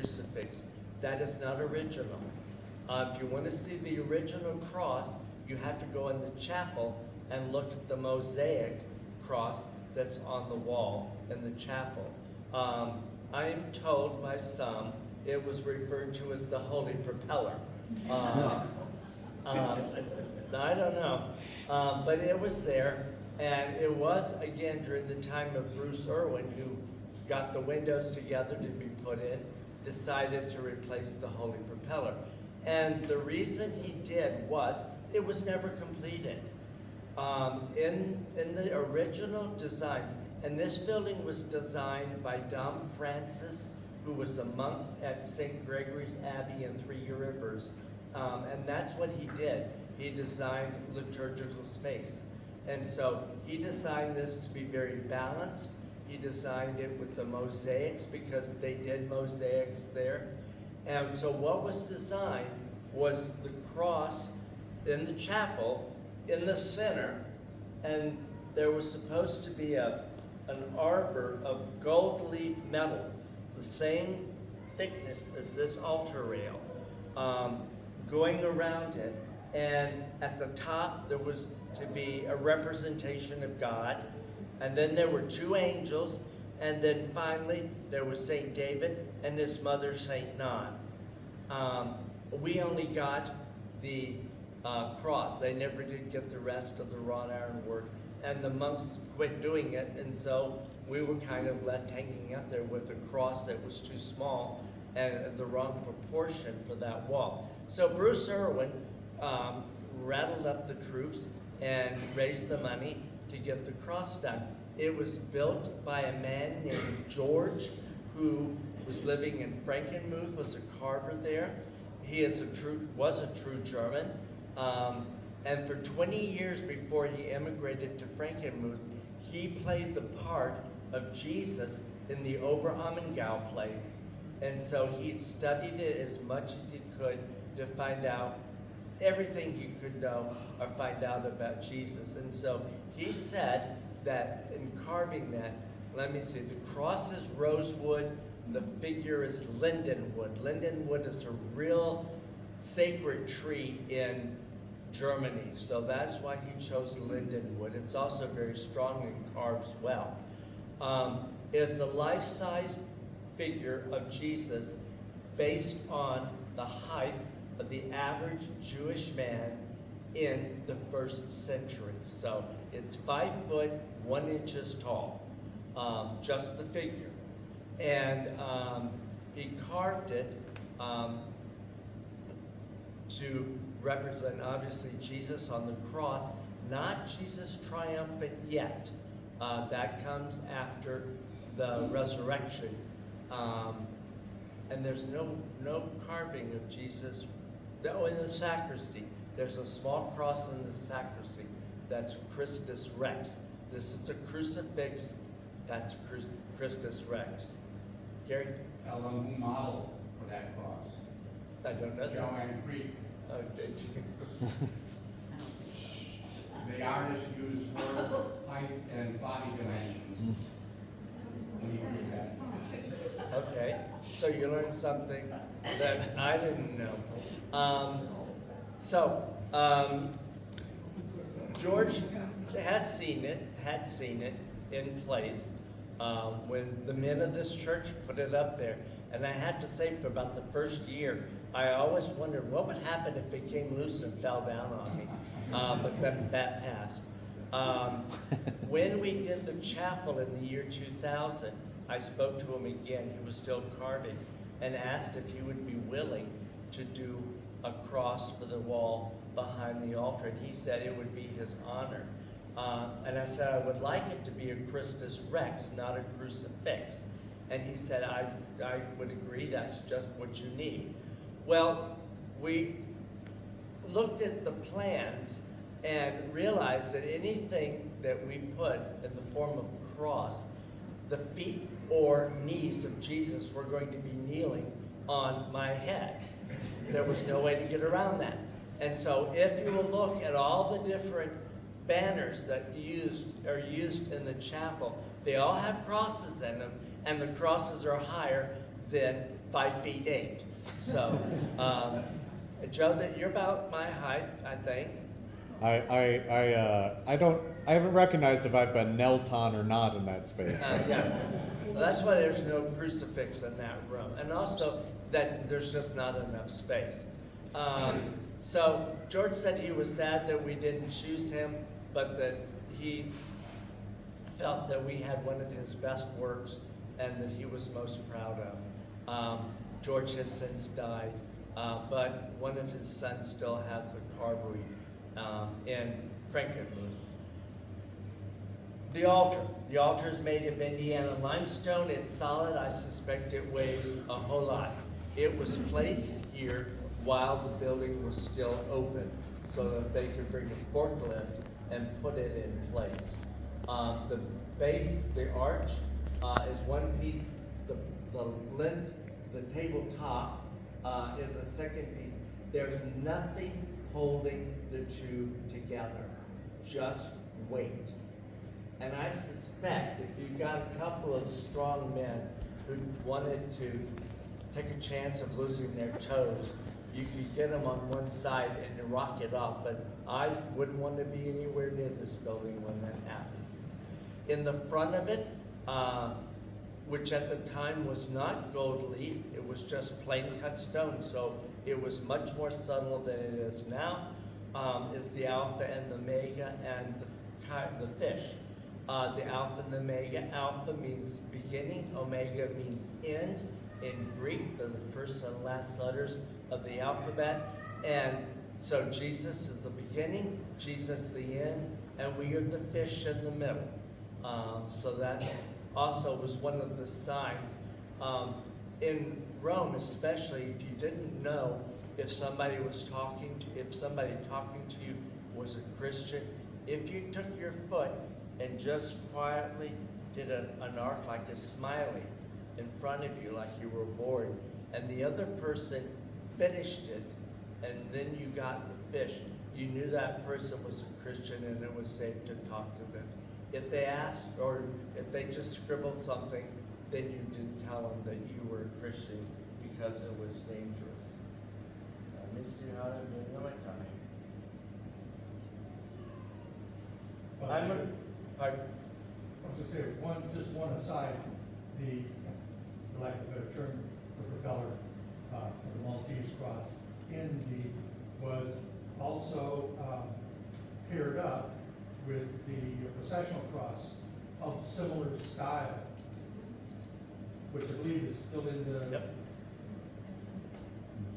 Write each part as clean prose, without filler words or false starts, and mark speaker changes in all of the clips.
Speaker 1: crucifix. That is not original. If you want to see the original cross, you have to go in the chapel and look at the mosaic cross that's on the wall in the chapel. I am told by some it was referred to as the Holy Propeller. I don't know, but it was there, and it was, again, during the time of Bruce Irwin, who got the windows together to be put in, decided to replace the Holy Propeller. And the reason he did was, it was never completed. In the original designs, and this building was designed by Dom Francis, who was a monk at St. Gregory's Abbey in Three Rivers, and that's what he did. He designed liturgical space. And so he designed this to be very balanced. He designed it with the mosaics because they did mosaics there. And so what was designed was the cross in the chapel in the center, and there was supposed to be an arbor of gold leaf metal, the same thickness as this altar rail, going around it. And at the top, there was to be a representation of God. And then there were two angels. And then finally, there was St. David and his mother, St. Non. We only got the cross. They never did get the rest of the wrought iron work. And the monks quit doing it. And so we were kind of left hanging up there with a cross that was too small and the wrong proportion for that wall. So Bruce Irwin rattled up the troops and raised the money to get the cross done. It was built by a man named George, who was living in Frankenmuth, was a carver there. He was a true German. And for 20 years before he immigrated to Frankenmuth, he played the part of Jesus in the Oberammergau plays. And so he studied it as much as he could to find out everything he could know or find out about Jesus. And so he said that in carving that, let me see, the cross is rosewood, the figure is lindenwood. Lindenwood is a real sacred tree in Germany, so that's why he chose lindenwood. It's also very strong and carves well. It is the life-size figure of Jesus based on the height of the average Jewish man in the 1st century. So it's 5 foot 1 inches tall, just the figure. And he carved it to represent, obviously, Jesus on the cross, not Jesus triumphant yet. That comes after the resurrection. And there's no carving of Jesus. Oh, in the sacristy, there's a small cross in the sacristy. That's Christus Rex. This is the crucifix. That's Christus Rex. Gary?
Speaker 2: Tell them who modeled for that cross.
Speaker 1: I don't know that.
Speaker 2: Joanne Creek.
Speaker 1: Oh, did you?
Speaker 2: The artist used her height and body dimensions when he did that.
Speaker 1: Okay, so you learned something that I didn't know. George had seen it in place when the men of this church put it up there. And I had to say, for about the first year, I always wondered what would happen if it came loose and fell down on me. But then that passed. When we did the chapel in the year 2000, I spoke to him again. He was still carving, and asked if he would be willing to do a cross for the wall behind the altar. And he said it would be his honor. And I said I would like it to be a Christus Rex, not a crucifix. And he said, I would agree, that's just what you need. Well, we looked at the plans and realized that anything that we put in the form of cross, the feet or knees of Jesus were going to be kneeling on my head. There was no way to get around that. And so if you will look at all the different banners that are used in the chapel, they all have crosses in them, and the crosses are higher than 5'8". So, Joe, that you're about my height, I think.
Speaker 3: I haven't recognized if I've been knelt on or not in that space.
Speaker 1: Yeah. Well, that's why there's no crucifix in that room, and also that there's just not enough space. So George said he was sad that we didn't choose him, but that he felt that we had one of his best works and that he was most proud of. George has since died, but one of his sons still has the carvery in Frankenmuth. The altar. The altar is made of Indiana limestone. It's solid. I suspect it weighs a whole lot. It was placed here while the building was still open so that they could bring a forklift and put it in place. The base, the arch, is one piece. The lint, the tabletop is a second piece. There's nothing holding the two together, just weight. And I suspect if you've got a couple of strong men who wanted to take a chance of losing their toes, you could get them on one side and rock it off, but I wouldn't want to be anywhere near this building when that happened. In the front of it, which at the time was not gold leaf, it was just plain cut stone, so it was much more subtle than it is now, is the Alpha and the Omega and the fish. The Alpha and the Omega. Alpha means beginning, Omega means end. In Greek, they're the first and last letters of the alphabet. And so Jesus is the beginning, Jesus the end, and we are the fish in the middle. So that also was one of the signs. In Rome, especially, if you didn't know if somebody talking to you was a Christian, if you took your foot and just quietly did an arc like a smiley in front of you like you were bored, and the other person finished it, and then you got the fish, you knew that person was a Christian and it was safe to talk to them. If they asked, or if they just scribbled something, then you didn't tell them that you were a Christian because it was dangerous. Let me see how I'm doing on my time. Pardon?
Speaker 4: I was gonna say, just one aside, for lack of a better term, the propeller, of the Maltese cross was also, paired up with the processional cross of similar style, which I believe is still in the.
Speaker 1: Yep.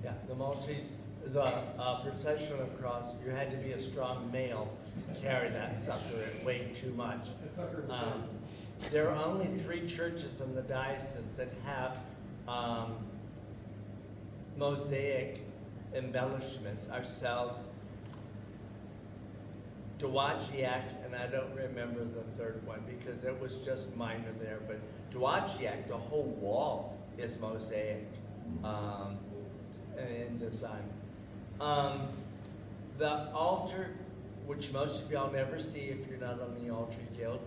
Speaker 1: Yeah, the Maltese, the processional cross, you had to be a strong male to carry that sucker. It weighed too much.
Speaker 4: That sucker was
Speaker 1: There are only 3 churches in the diocese that have mosaic embellishments. Ourselves, Dowagiac, and I don't remember the third one because it was just minor there, but Dowagiac, the whole wall is mosaic in design. The altar, which most of y'all never see if you're not on the altar guild,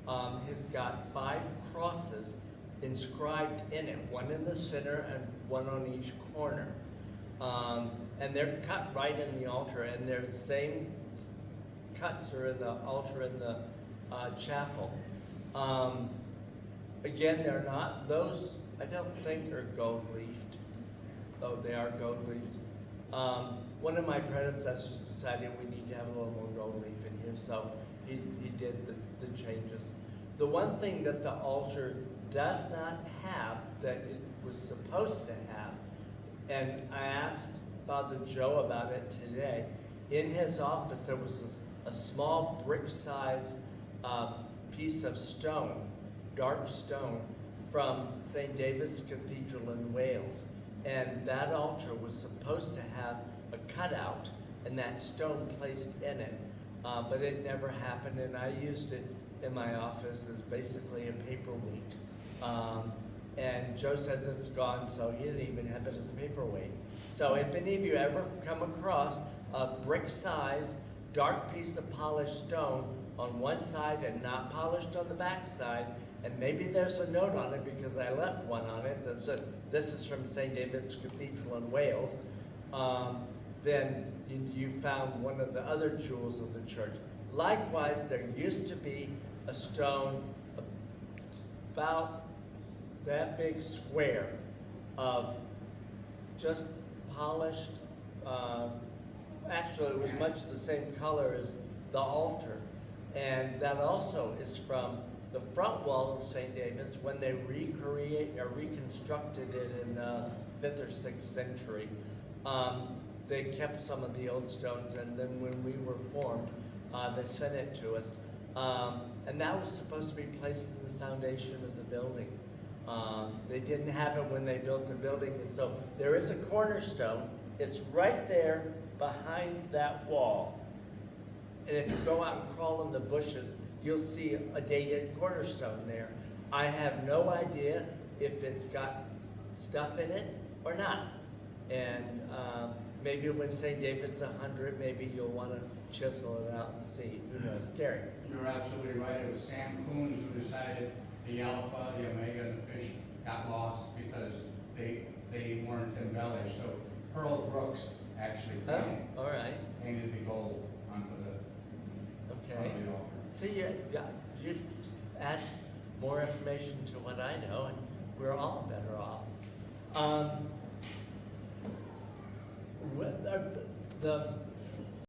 Speaker 1: has got 5 crosses inscribed in it, one in the center and one on each corner. And they're cut right in the altar, and their same cuts are in the altar in the chapel. Again, they're not, those I don't think are gold leafed, though they are gold leafed. One of my predecessors decided we need to have a little more gold leaf in here, so he did the changes. The one thing that the altar does not have that it was supposed to have, and I asked Father Joe about it today, in his office there was a small brick-sized piece of stone, dark stone, from St. David's Cathedral in Wales. And that altar was supposed to have a cutout and that stone placed in it, but it never happened, and I used it in my office as basically a paperweight. And Joe says it's gone, so he didn't even have it as a paperweight. So if any of you ever come across a brick-sized, dark piece of polished stone on one side and not polished on the back side, and maybe there's a note on it because I left one on it that said, this is from St. David's Cathedral in Wales, then you found one of the other jewels of the church. Likewise, there used to be a stone about that big square of just polished, actually it was much the same color as the altar. And that also is from the front wall of St. David's when they reconstructed it in the 5th or 6th century. They kept some of the old stones, and then when we were formed, they sent it to us. And that was supposed to be placed in the foundation of the building. They didn't have it when they built the building, and so there is a cornerstone. It's right there behind that wall. And if you go out and crawl in the bushes, you'll see a dated cornerstone there. I have no idea if it's got stuff in it or not. And maybe when St. David's 100, maybe you'll want to chisel it out and see. Who knows? Terry?
Speaker 2: You're absolutely right. It was Sam Coons who decided the alpha, the omega, and the fish got lost because they weren't embellished. So Pearl Brooks actually
Speaker 1: Oh, all right.
Speaker 2: painted the gold onto the front
Speaker 1: Okay.
Speaker 2: of the altar.
Speaker 1: See, you've asked more information to what I know, and we're all better off. The